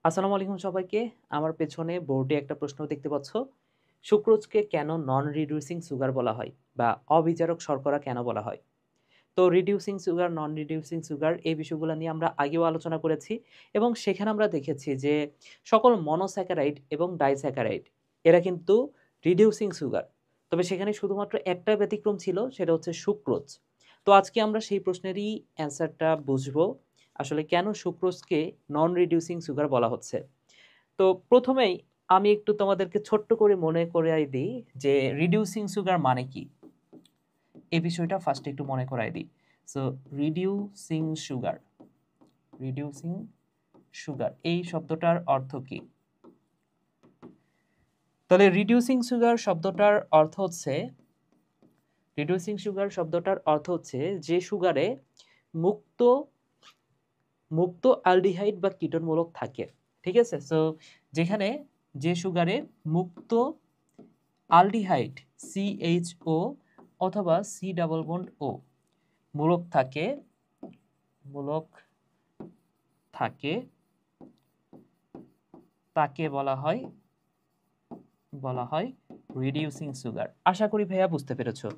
আসসালামু আলাইকুম সবাইকে। আমার পেছনে বোর্ডে একটা প্রশ্ন দেখতে পাচ্ছ। সুক্রোজকে কেন নন রিডিউসিং সুগার বলা হয় বা অবিজারক শর্করা কেন বলা হয়? তো রিডিউসিং সুগার, নন রিডিউসিং সুগার এই বিষয়গুলো নিয়ে আমরা আগেও আলোচনা করেছি এবং সেখানে আমরা দেখেছি যে সকল মনোস্যাকারাইড এবং ডাইস্যাকারাইড এরা কিন্তু রিডিউসিং সুগার। তবে সেখানে শুধুমাত্র একটা ব্যতিক্রম ছিল, সেটা হচ্ছে সুক্রোজ। তো আজকে আমরা সেই প্রশ্নেরই অ্যান্সারটা বুঝবো। আসলে কেন সুক্রোজকে নন রিডিউসিং সুগার বলা হচ্ছে? তো প্রথমেই আমি একটু তোমাদেরকে ছোট্ট করে মনে করাই দিই যে রিডিউসিং সুগার মানে কি? এই বিষয়টা ফার্স্টে একটু মনে করাই দিই। So reducing sugar, reducing sugar এই শব্দটার অর্থ কি? তাহলে রিডিউসিং সুগার শব্দটার অর্থ হচ্ছে, রিডিউসিং সুগার শব্দটার অর্থ হচ্ছে যে সুগারে মুক্ত মুক্ত অ্যালডিহাইড বা কিটোনমূলক থাকে। ঠিক আছে? সো যেখানে যে সুগারে মুক্ত অ্যালডিহাইড CHO অথবা C ডাবল বন্ড O মূলক থাকে, মূলক থাকে তাকে বলা হয় রিডিউসিং সুগার। আশা করি ভাইয়া বুঝতে পেরেছো।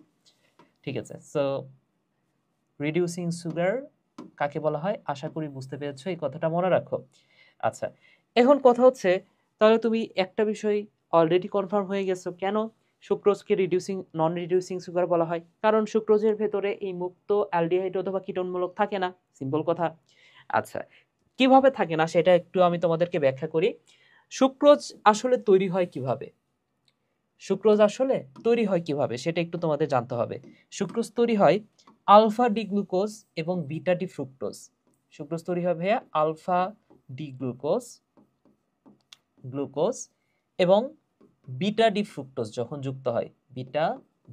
ঠিক আছে, সো রিডিউসিং সুগার কাকে বলা হয় আশা করি বুঝতে পেরেছো, এই কথাটা মনে রাখো। আচ্ছা, এখন কথা হচ্ছে, তাহলে তুমি একটা বিষয় অলরেডি কনফার্ম হয়ে গেছো কেন সুক্রোজকে নন রিডিউসিং সুগার বলা হয়। কারণ সুক্রোজের ভেতরে এই মুক্ত অ্যালডিহাইড অথবা কিটোনমূলক থাকে না, সিম্পল কথা। আচ্ছা, কিভাবে থাকে না সেটা একটু আমি তোমাদেরকে ব্যাখ্যা করি। সুক্রোজ আসলে তৈরি হয় কিভাবে, সুক্রোজ আসলে তৈরি হয় কিভাবে সেটা একটু তোমাদের জানতে হবে। সুক্রোজ তৈরি হয় আলফা ডি গ্লুকোজ এবং বিটা ডি ফ্রুক্টোজ। সুক্রোজ তৈরি হয় ভাইয়া আলফা ডি গ্লুকোজ এবং বিটা ডি ফ্রুক্টোজ যখন যুক্ত হয়, বিটা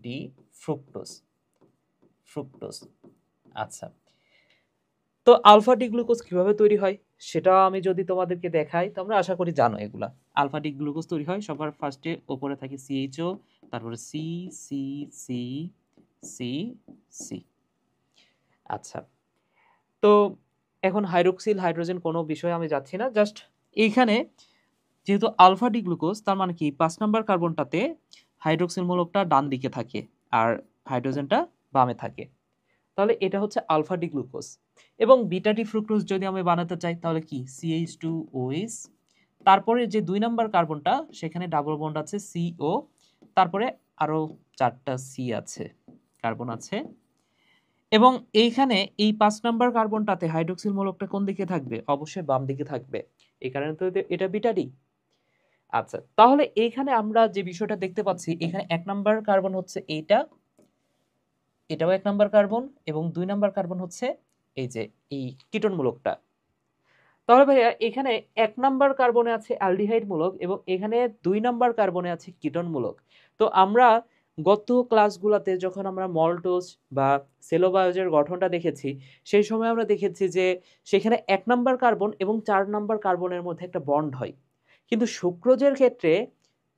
ডি ফ্রুক্টোজ। আচ্ছা, তো আলফা ডি গ্লুকোজ কিভাবে তৈরি হয় সেটা আমি যদি তোমাদেরকে দেখাই, তোমরা আশা করি জানো এগুলা। আলফা ডি গ্লুকোজ তৈরি হয় সবার ফার্স্টে ওপরে থাকে CHO, তারপরে C C C C C. আচ্ছা, তো এখন হাইড্রোক্সিল হাইড্রোজেন কোনো বিষয়ে আমি যাচ্ছি না, জাস্ট এইখানে যেহেতু আলফা ডি গ্লুকোজ, তার মানে কি 5 নাম্বার কার্বনটাতে হাইড্রোক্সিল মূলকটা ডান দিকে থাকে আর হাইড্রোজেনটা বামে থাকে। তাহলে এটা হচ্ছে আলফা ডি গ্লুকোজ। এবং বিটা ডি ফ্রুক্টোজ যদি আমি বানাতে চাই তাহলে কি CH2OH, তারপরে যে 2 নাম্বার কার্বনটা সেখানে ডাবল বন্ড আছে CO, তারপরে আরো 4টা C আছে, কার্বন আছে। এবং এইখানে এই 5 নাম্বার কার্বনটাতে হাইড্রোক্সিল মূলকটা কোন দিকে থাকবে? অবশ্যই বাম দিকে থাকবে, এই কারণে তো এটা বিটা ডি। আচ্ছা, তাহলে এইখানে আমরা যে বিষয়টা দেখতে পাচ্ছি, এখানে 1 নাম্বার কার্বন হচ্ছে এটাও 1 নাম্বার কার্বন এবং 2 নাম্বার কার্বন হচ্ছে এই যে এই কিটোন মূলকটা। তাহলে ভাইয়া এখানে 1 নাম্বার কার্বনে আছে অ্যালডিহাইড মূলক এবং এখানে 2 নাম্বার কার্বনে আছে কিটোন মূলক। তো আমরা গত ক্লাসগুলোতে যখন আমরা মল্টোজ বা সেলোবায়োজের গঠনটা দেখেছি, সেই সময় আমরা দেখেছি যে সেখানে 1 নাম্বার কার্বন এবং 4 নাম্বার কার্বনের মধ্যে একটা বন্ড হয়। কিন্তু সুক্রোজের ক্ষেত্রে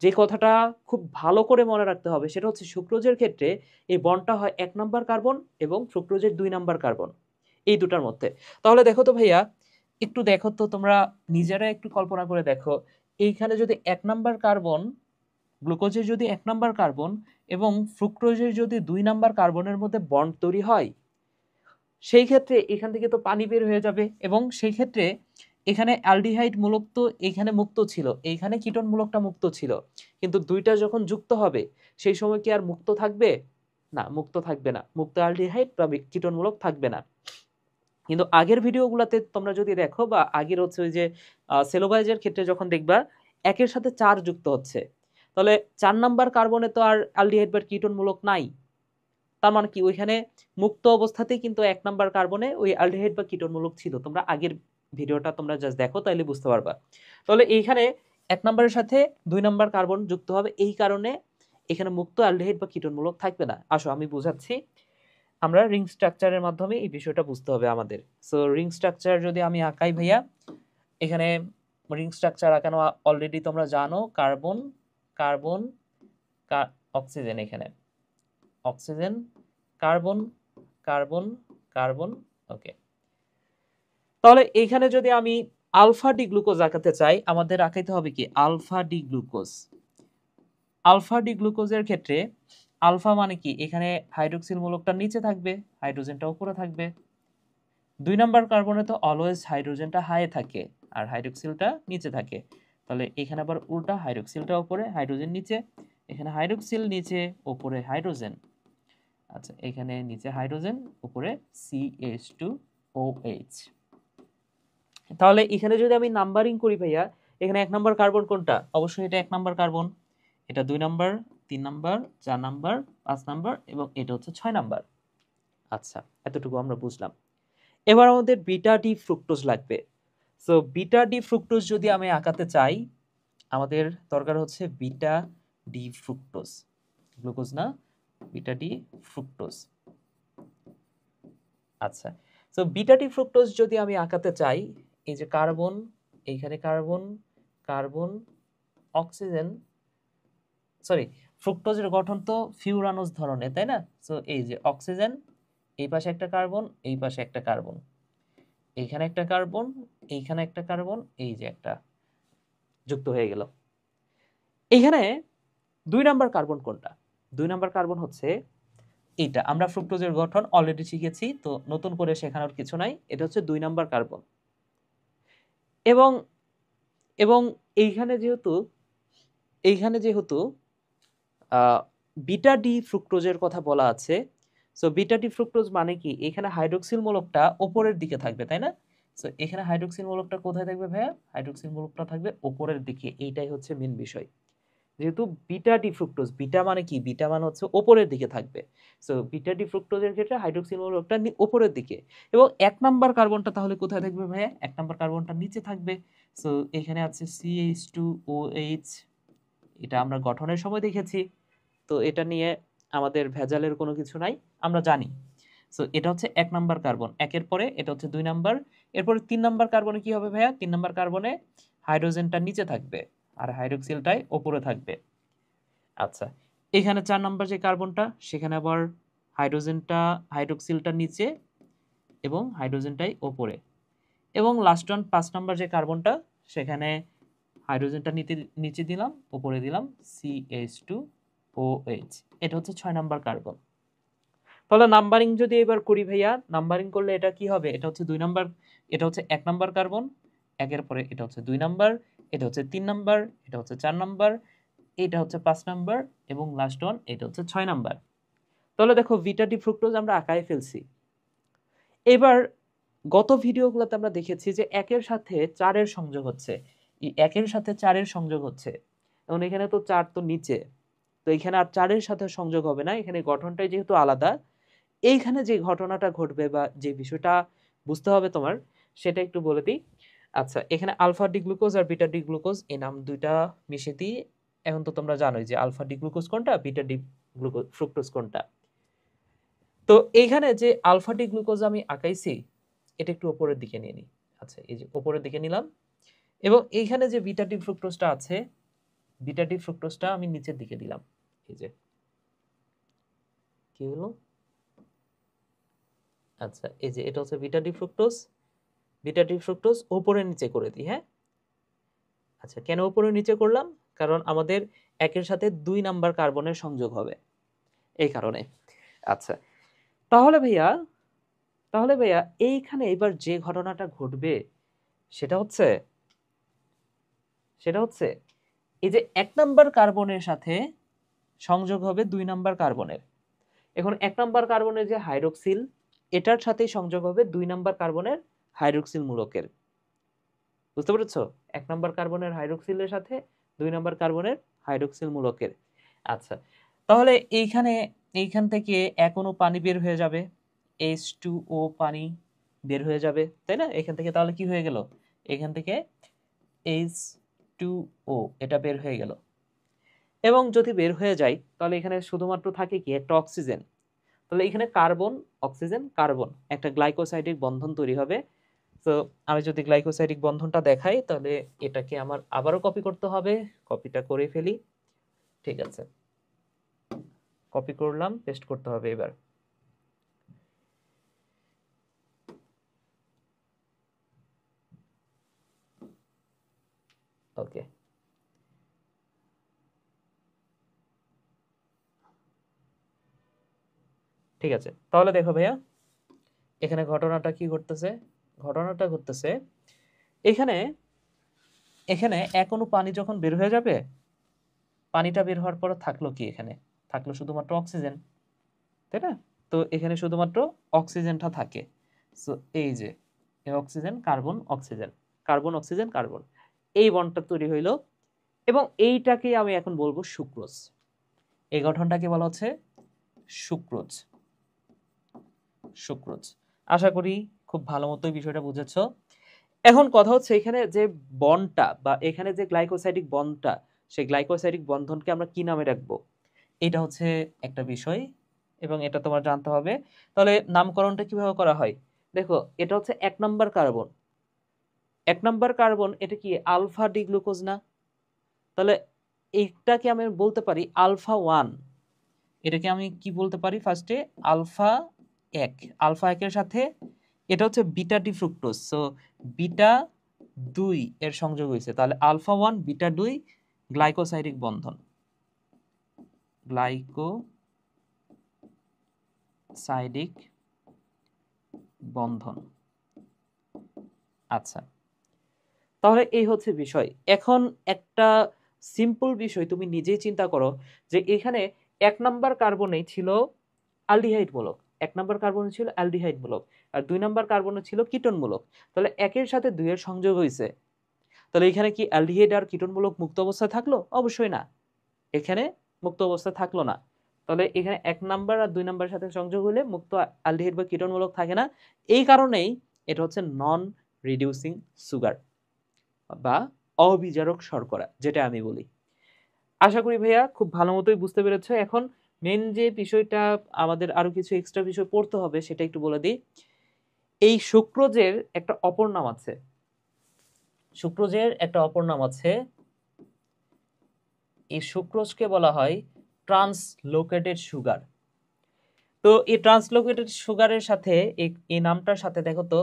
যে কথাটা খুব ভালো করে মনে রাখতে হবে সেটা হচ্ছে, সুক্রোজের ক্ষেত্রে এই বন্ডটা হয় 1 নাম্বার কার্বন এবং ফ্রুক্টোজের 2 নাম্বার কার্বন, এই দুটার মধ্যে। তাহলে দেখো তো ভাইয়া, একটু দেখো তো তোমরা নিজেরা একটু কল্পনা করে দেখো, এইখানে যদি 1 নাম্বার কার্বন, গ্লুকোজের যদি 1 নাম্বার কার্বন এবং ফ্রুক্টোজের যদি 2 নাম্বার কার্বনের মধ্যে বন্ড তৈরি হয়, সেই ক্ষেত্রে এখান থেকে তো পানি বের হয়ে যাবে এবং সেই ক্ষেত্রে এখানে অ্যালডিহাইড মূলক তো এখানে মুক্ত ছিল, এইখানে কিটোন মূলকটা মুক্ত ছিল, কিন্তু দুইটা যখন যুক্ত হবে সেই সময় কি আর মুক্ত থাকবে? না, মুক্ত থাকবে না, মুক্ত অ্যালডিহাইড বা কিটোন মূলক থাকবে না। কিন্তু আগের ভিডিওগুলোতে তোমরা যদি দেখো বা আগের হচ্ছে ওই যে সেলোবাইজের ক্ষেত্রে যখন দেখবা 1 এর সাথে 4 যুক্ত হচ্ছে, তাহলে 4 নাম্বার কার্বনে তো আর অ্যালডিহাইড বা কিটোন মূলক নাই। তার মানে কি ওইখানে মুক্ত অবস্থাতেই কিন্তু 1 নাম্বার কার্বনে ওই অ্যালডিহাইড বা কিটোন মূলক ছিল। তোমরা আগের ভিডিওটা তোমরা জাস্ট দেখো, তাইলে বুঝতে পারবা। তাহলে এইখানে 1 নাম্বারের সাথে 2 নাম্বার কার্বন যুক্ত হবে, এই কারণে এখানে মুক্ত অ্যালডিহাইড বা কিটোন মূলক থাকবে না। আসো আমি বুঝাচ্ছি, আমরা রিং স্ট্রাকচারের মাধ্যমে এই বিষয়টা বুঝতে হবে আমাদের। সো রিং স্ট্রাকচার যদি আমি আঁকাই ভাইয়া, এখানে রিং স্ট্রাকচার আঁকানো অলরেডি তোমরা জানো, কার্বন কার্বন অক্সিজেন, এখানে অক্সিজেন কার্বন কার্বন কার্বন। ওকে, তাহলে এইখানে যদি আমি আলফা ডি গ্লুকোজ আঁকাতে চাই, আমাদের আঁকাইতে হবে কি alpha D glucose. Alpha D গ্লুকোজের ক্ষেত্রে আলফা মানে কি, এখানে হাইড্রোক্সিল মূলকটা নিচে থাকবে, হাইড্রোজেনটা উপরে থাকবে। 2 নাম্বার কার্বনে তো অলওয়েজ হাইড্রোজেনটা হাইয়ে থাকে আর হাইড্রোক্সিলটা নিচে থাকে, তাহলে এখানে আবার উল্টা, হাইড্রোক্সিলটা উপরে হাইড্রোজেন নিচে, এখানে হাইড্রোক্সিল নিচে উপরে হাইড্রোজেন। আচ্ছা, এখানে নিচে হাইড্রোজেন উপরে CH2OH। তাহলে এখানে যদি আমি নাম্বারিং করি ভাইয়া, এখানে 1 নাম্বার কার্বন কোনটা, অবশ্যই এটা 1 নাম্বার কার্বন, এটা 2 নাম্বার, 3 নাম্বার, 4 নাম্বার, 5 নাম্বার এবং এটা হচ্ছে 6 নাম্বার। আচ্ছা, এতটুকু আমরা বুঝলাম। এবার আমাদের বিটা ডি ফ্রুক্টোজ লাগবে। সো বিটা ডি ফ্রুক্টোজ যদি আমি আঁকাতে চাই, আমাদের দরকার হচ্ছে বিটা ডি ফ্রুক্টোজ, গ্লুকোজ না, বিটা ডি ফ্রুক্টোজ। আচ্ছা, সো বিটা ডি ফ্রুক্টোজ যদি আমি আঁকাতে চাই, এই যে কার্বন, এইখানে কার্বন, কার্বন, অক্সিজেন, সরি, ফ্রুক্টোজের গঠন তো ফিউরানোজ ধরনের, তাই না? সো এই যে অক্সিজেন, এই পাশে একটা কার্বন, এই পাশে একটা কার্বন, এইখানে একটা কার্বন, এইখানে একটা কার্বন, এই যে একটা যুক্ত হয়ে গেল। এইখানে 2 নাম্বার কার্বন কোনটা? 2 নাম্বার কার্বন হচ্ছে এইটা। আমরা ফ্রুক্টোজের গঠন অলরেডি শিখেছি, তো নতুন করে শেখানোর কিছু নাই। এটা হচ্ছে 2 নাম্বার কার্বন। এবং এবং এইখানে যেহেতু বিটা ডি ফ্রুক্টোজের কথা বলা আছে, সো বিটা ডি ফ্রুক্টোজ মানে কি, এখানে হাইড্রোক্সিল মূলকটা উপরের দিকে থাকবে, তাই না? সো এখানে হাইড্রোক্সিল মূলকটা কোথায় থাকবে ভাইয়া? হাইড্রোক্সিল মূলকটা থাকবে উপরের দিকে, এইটাই হচ্ছে মেন বিষয়। যেহেতু বিটা ডি ফ্রুক্টোজ, বিটা মানে কি, বিটা মানে হচ্ছে উপরের দিকে থাকবে। সো বিটা ডি ফ্রুক্টোজের ক্ষেত্রে হাইড্রোক্সিল মূলকটা উপরের দিকে, এবং 1 নাম্বার কার্বনটা তাহলে কোথায় থাকবে ভাইয়া? 1 নাম্বার কার্বনটা নিচে থাকবে। সো এখানে আছে CH2OH, এটা আমরা গঠনের সময় দেখেছি, তো এটা নিয়ে আমাদের ভেজালের কোনো কিছু নাই, আমরা জানি। সো এটা হচ্ছে 1 নাম্বার কার্বন, একের পরে এটা হচ্ছে 2 নাম্বার। এরপরে 3 নাম্বার কার্বনে কি হবে ভাইয়া? 3 নাম্বার কার্বনে হাইড্রোজেনটা নিচে থাকবে আর হাইড্রোক্সিলটাই উপরে থাকবে। আচ্ছা, এখানে 4 নাম্বার যে কার্বনটা, সেখানে আবার হাইড্রোক্সিলটা নিচে এবং হাইড্রোজেনটাই উপরে। এবং লাস্ট ওয়ান 5 নাম্বার যে কার্বনটা, সেখানে হাইড্রোজেনটা নিচে দিলাম, উপরে দিলাম CH2OH। এটা হচ্ছে 6 নাম্বার কার্বন। তাহলে নাম্বারিং যদি এবার করি ভাইয়া, নাম্বারিং করলে এটা কি হবে? এটা হচ্ছে 2 নাম্বার, এটা হচ্ছে 1 নাম্বার কার্বন, একের পরে এটা হচ্ছে 2 নাম্বার, এটা হচ্ছে 3 নাম্বার, এটা হচ্ছে 4 নাম্বার, এটা হচ্ছে 5 নাম্বার এবং লাস্ট ওয়ান এটা হচ্ছে 6 নাম্বার। তাহলে দেখো বিটা ডি ফ্রুক্টোজ আমরা আঁকায় ফেলছি। এবার গত ভিডিওগুলোতে আমরা দেখেছি যে 1 এর সাথে 4 এর সংযোগ হচ্ছে, এই 1 এর সাথে 4 এর সংযোগ হচ্ছে, এবং এখানে তো 4 তো নিচে, তো এখানে আর 4 এর সাথে সংযোগ হবে না, এখানে গঠনটাই যেহেতু আলাদা। এইখানে যে ঘটনাটা ঘটবে বা যে বিষয়টা বুঝতে হবে তোমার, সেটা একটু বলে দিই। আচ্ছা, এখানে আলফা ডি গ্লুকোজ আর বিটা ডি গ্লুকোজ, এই নাম দুইটা মিশিয়ে দিই। এখন তো তোমরা জানোই যে আলফা ডি গ্লুকোজ কোনটা, বিটা ডি গ্লুকোজ ফ্রুক্টোজ কোনটা। তো এইখানে যে আলফা ডি গ্লুকোজ আমি আঁকাইছি, এটা একটু উপরের দিকে নিয়ে নিই। আচ্ছা, এই যে উপরের দিকে নিলাম, এবং এইখানে যে বিটা ডি ফ্রুক্টোজটা আছে, বিটা ডি ফ্রুক্টোজটা আমি নিচের দিকে দিলাম। এই যে কি হলো, আচ্ছা এই যে এটা হচ্ছে beta D fructose, beta D fructose উপরে নিচে করে দিই, হ্যাঁ। আচ্ছা, কেন উপরে নিচে করলাম? কারণ আমাদের 1 এর সাথে 2 নাম্বার কার্বনের সংযোগ হবে, এই কারণে। আচ্ছা, তাহলে ভাইয়া এইখানে এবার যে ঘটনাটা ঘটবে, সেটা হচ্ছে এই যে 1 নাম্বার কার্বনের সাথে সংযোগ হবে 2 নাম্বার কার্বনের। এখন 1 নাম্বার কার্বনের যে হাইড্রোক্সিল, এটার সাথেই সংযোগ হবে 2 নাম্বার কার্বনের হাইড্রোক্সিল মূলকের। বুঝতে পেরেছো? 1 নাম্বার কার্বনের হাইড্রোক্সিলের সাথে 2 নাম্বার কার্বনের হাইড্রোক্সিল মূলকের। আচ্ছা, তাহলে এইখান থেকে এক অণু পানি বের হয়ে যাবে, H2O পানি বের হয়ে যাবে, তাই না? এখান থেকে তাহলে কি হয়ে গেল? এখান থেকে H2O এটা বের হয়ে গেল। এবং যদি বের হয়ে যায়, তাহলে এখানে শুধুমাত্র থাকে কি একটা অক্সিজেন। তাহলে এখানে কার্বন, অক্সিজেন, কার্বন, একটা গ্লাইকোসাইডিক বন্ধন তৈরি হবে। তো আমি যদি গ্লাইকোসাইডিক বন্ধনটা দেখাই, তাহলে এটাকে আমার আবারও কপি করতে হবে। কপিটা করে ফেলি। ঠিক আছে, কপি করলাম, পেস্ট করতে হবে এবার। ওকে, ঠিক আছে। তাহলে দেখো ভাইয়া এখানে ঘটনাটা কি ঘটতেছে, ঘটনাটা ঘটতেছে এখানে এখানে এক অণু পানি যখন বের হয়ে যাবে, পানিটা বের হওয়ার পর থাকলো কি, এখানে থাকলো শুধুমাত্র অক্সিজেন, তাই না? তো এখানে শুধুমাত্র অক্সিজেনটা থাকে। সো এই যে এই oxygen carbon oxygen, carbon oxygen carbon, এই বন্ডটা তৈরি হইলো এবং এইটাকে আমি এখন বলবো সুক্রোজ। এই গঠনটাকে বলা হচ্ছে সুক্রোজ। সুক্রোজ। আশা করি খুব ভালো মতোই বিষয়টা বুঝেছো। এখন কথা হচ্ছে এখানে যে বন্ডটা বা এখানে যে গ্লাইকোসাইডিক বন্ডটা, সেই গ্লাইকোসাইডিক বন্ধনকে আমরা কি নামে রাখবো, এটা হচ্ছে একটা বিষয় এবং এটা তোমার জানতে হবে। তাহলে নামকরণটা কিভাবে করা হয়, দেখো এটা হচ্ছে 1 নম্বর কার্বন, 1 নম্বর কার্বন, এটা কি আলফা ডি গ্লুকোজ না? তাহলে এইটাকে আমি বলতে পারি আলফা 1, এটাকে আমি কি বলতে পারি ফার্স্টে আলফা 1, আলফা 1 এর সাথে এটা হচ্ছে beta D fructose, so beta 2 এর সংযোগ হয়েছে, তাহলে আলফা 1 বিটা 2 গ্লাইকোসাইডিক বন্ধন, গ্লাইকোসাইডিক বন্ধন। আচ্ছা, তাহলে এই হচ্ছে বিষয়। এখন একটা সিম্পল বিষয় তুমি নিজেই চিন্তা করো যে এখানে 1 নাম্বার কার্বনে ছিল অ্যালডিহাইড মূলক, 1 নাম্বার কার্বনে ছিল অ্যালডিহাইড মূলক, আর 2 নাম্বার কার্বনে ছিল কিটোন মূলক। তাহলে 1 এর সাথে 2 এর সংযোগ হয়েছে, তাহলে এখানে কি অ্যালডিহাইড আর কিটোন মূলক মুক্ত অবস্থায় থাকলো? অবশ্যই না, এখানে মুক্ত অবস্থায় থাকলো না। তাহলে এখানে 1 নাম্বার আর 2 নাম্বারের সাথে সংযোগ হলে মুক্ত অ্যালডিহাইড বা কিটোন মূলক থাকে না। এই কারণেই এটা হচ্ছে নন রিডিউসিং সুগার বা অবিজারক শর্করা, যেটা আমি বলি। আশা করি ভাইয়া খুব ভালো মতোই বুঝতে পেরেছো। এখন মেন যে বিষয়টা আমাদের আরো কিছু এক্সট্রা বিষয় পড়তে হবে সেটা একটু বলে দিই। এই সুক্রোজের একটা অপর নাম আছে, সুক্রোজের একটা অপর নাম আছে, এই সুক্রোজকে বলা হয় ট্রান্সলোকেটেড সুগার। তো এই ট্রান্সলোকেটেড সুগারের সাথে এই নামটার সাথে দেখো তো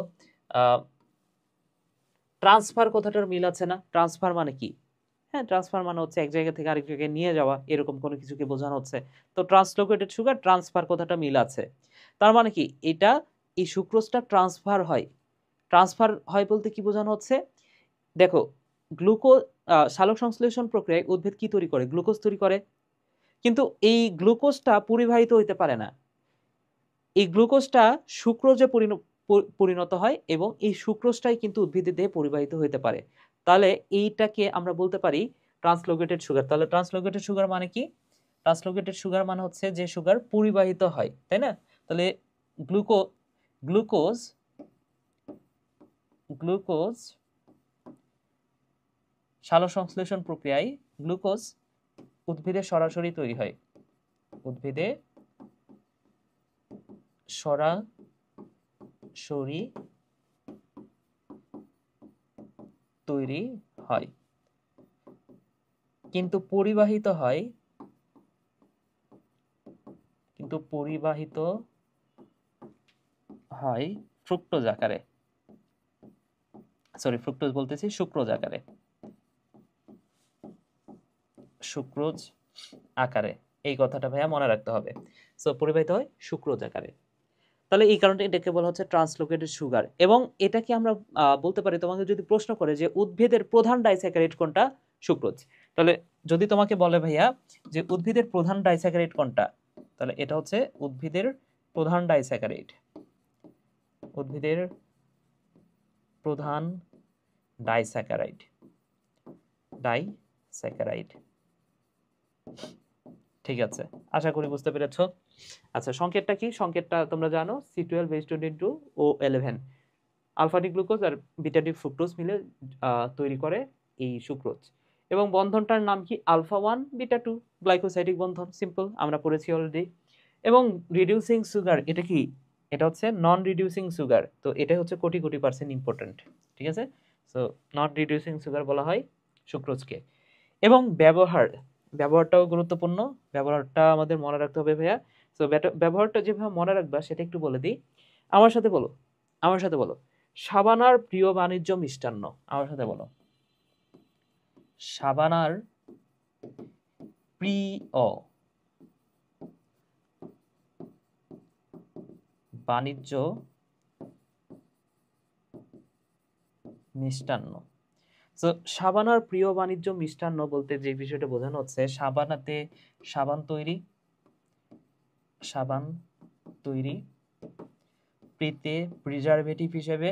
ট্রান্সফার কথাটার মিল আছে না? ট্রান্সফার মানে কি? হ্যাঁ, ট্রান্সফার মানে হচ্ছে এক জায়গা থেকে আরেক জায়গায় নিয়ে যাওয়া, এরকম কোনো কিছুকে বোঝানো হচ্ছে। তো ট্রান্সলোকেটেড সুগার ট্রান্সফার কথাটা মিল আছে। তার মানে কি এটা, এই সুক্রোজটা ট্রান্সফার হয়। ট্রান্সফার হয় বলতে কি বোঝানো হচ্ছে, দেখো গ্লুকোজ সালোক সংশ্লেষণ প্রক্রিয়ায় উদ্ভিদ কি তৈরি করে? গ্লুকোজ তৈরি করে, কিন্তু এই গ্লুকোজটা পরিবাহিত হইতে পারে না। এই গ্লুকোজটা সুক্রোজে পরিণত হয় এবং এই সুক্রোজটাই কিন্তু উদ্ভিদের দেহে পরিবাহিত হইতে পারে। তাহলে এইটাকে আমরা বলতে পারি ট্রান্সলোকেটেড সুগার। তাহলে ট্রান্সলোকেটেড সুগার মানে কি? ট্রান্সলোকেটেড সুগার মানে হচ্ছে যে সুগার পরিবাহিত হয়, তাই না? তাহলে গ্লুকোজ গ্লুকোজ সালোকসংশ্লেষণ প্রক্রিয়ায় গ্লুকোজ উদ্ভিদে সরাসরি তৈরি হয়, উদ্ভিদে সরাসরি তৈরি হয়, কিন্তু পরিবাহিত হয় ফ্রুক্টোজ আকারে, সরি ফ্রুক্টোজ বলতেছি, সুক্রোজ আকারে, সুক্রোজ আকারে। এই কথাটা ভাইয়া মনে রাখতে হবে। সো পরিবাহিত হয় সুক্রোজ আকারে। তাহলে এই কারণে এটাকে বলা হচ্ছে ট্রান্সলোকেটেড সুগার। এবং এটাকে আমরা বলতে পারি, তোমাকে যদি প্রশ্ন করে যে উদ্ভিদের প্রধান ডাইস্যাকারাইড কোনটা? সুক্রোজ। তাহলে যদি তোমাকে বলে ভাইয়া যে উদ্ভিদের প্রধান ডাইস্যাকারাইড কোনটা, তাহলে এটা হচ্ছে উদ্ভিদের প্রধান ডাইস্যাকারাইড, উদ্ভিদের প্রধান ডাইস্যাকারাইড, ডাইস্যাকারাইড। ঠিক আছে, আশা করি বুঝতে পেরেছো। আচ্ছা, সংকেতটা কি? সংকেতটা তোমরা জানো, C12H22O11, আলফা ডি গ্লুকোজ আর বিটা ডি ফ্রুক্টোজ মিলে তৈরি করে এই সুক্রোজ। এবং বন্ধনটার নাম কি? আলফা 1 বিটা 2 গ্লাইকোসাইডিক বন্ধন, সিম্পল, আমরা পড়েছি অলরেডি। এবং রিডিউসিং সুগার, এটা কি? এটা হচ্ছে নন রিডিউসিং সুগার। তো এটা হচ্ছে কোটি কোটি % ইম্পর্টেন্ট, ঠিক আছে? সো নন রিডিউসিং সুগার বলা হয় সুক্রোজকে। এবং ব্যবহারটাও গুরুত্বপূর্ণ, ব্যবহারটা আমাদের মনে রাখতে হবে ভাইয়া। সো ব্যবহারটা যেভাবে মনে রাখবা সেটা একটু বলে দিই। আমার সাথে বলো, আমার সাথে বলো, সাবানার প্রিয় বাণিজ্য মিষ্টান্ন। আমার সাথে বলো, সাবানার প্রিয় বাণিজ্য মিষ্টান্ন। তো সাবানার প্রিয় বাণিজ্য মিষ্টান্ন বলতে যে বিষয়টা বোঝানো হচ্ছে, সাবানাতে সাবান তৈরি, প্রিতে প্রিজারভেটিভ হিসেবে,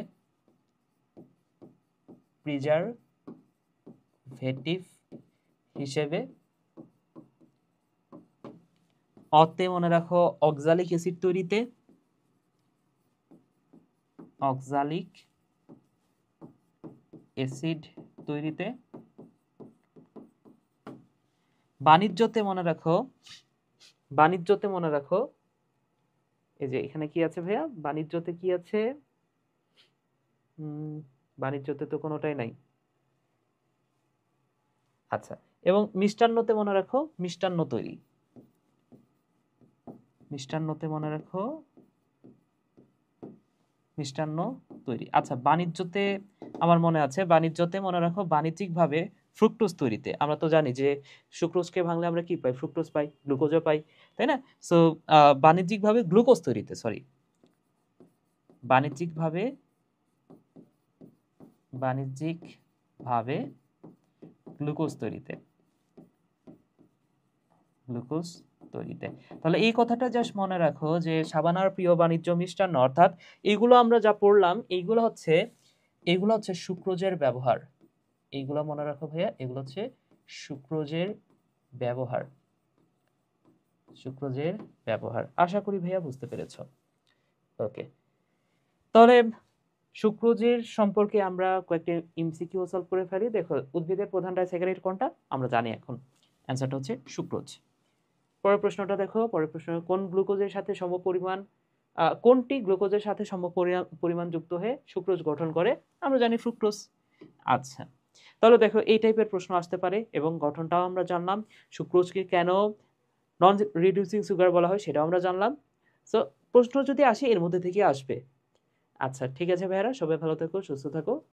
অতে মনে রাখো অক্সালিক অ্যাসিড তৈরিতে, বাণিজ্যতে মনে রাখো এই যে এখানে কি আছে ভাইয়া, বাণিজ্যতে কি আছে, বাণিজ্যতে তো কোনোটাই নাই। আচ্ছা, এবং মিষ্টান্নতে মনে রাখো মিষ্টান্ন তৈরি। আচ্ছা, বাণিজ্যতে আমার মনে আছে, বাণিজ্যতে মনে রাখো বাণিজ্যিকভাবে ফ্রুক্টোজ তৈরিতে। আমরা তো জানি যে সুক্রোজকে ভাঙলে আমরা কি পাই, ফ্রুক্টোজ পাই, গ্লুকোজও পাই, তাই না? সো বাণিজ্যিকভাবে গ্লুকোজ তৈরিতে, বাণিজ্যিকভাবে গ্লুকোজ তৈরিতে। তাহলে এই কথাটা জাস্ট মনে রাখো যে সাবানার প্রিয় বাণিজ্য মিষ্টান্ন, অর্থাৎ এইগুলো আমরা যা পড়লাম এইগুলো হচ্ছে সুক্রোজের ব্যবহার। এইগুলো মনে রাখো ভাইয়া, এগুলো হচ্ছে সুক্রোজের ব্যবহার। আশা করি ভাইয়া বুঝতে পেরেছ। ওকে, তাহলে সুক্রোজের সম্পর্কে আমরা কয়েকটি এমসিকিউ সলভ করে ফেলি। দেখো, উদ্ভিদের প্রধান ডাইস্যাকারাইড কোনটা আমরা জানি, এখন অ্যান্সারটা হচ্ছে সুক্রোজ। পরের প্রশ্নটা দেখো, পরের প্রশ্ন, কোনটি গ্লুকোজের সাথে সমপরিমাণ যুক্ত হয়ে সুক্রোজ গঠন করে? আমরা জানি ফ্রুক্টোজ। আচ্ছা, তাহলে দেখো এই টাইপের প্রশ্ন আসতে পারে, এবং গঠনটাও আমরা জানলাম। সুক্রোজকে কেন নন রিডিউসিং সুগার বলা হয় সেটাও আমরা জানলাম। সো প্রশ্ন যদি আসে এর মধ্যে থেকে আসবে। আচ্ছা, ঠিক আছে ভাইয়ারা, সবাই ভালো থেকো, সুস্থ থাকো।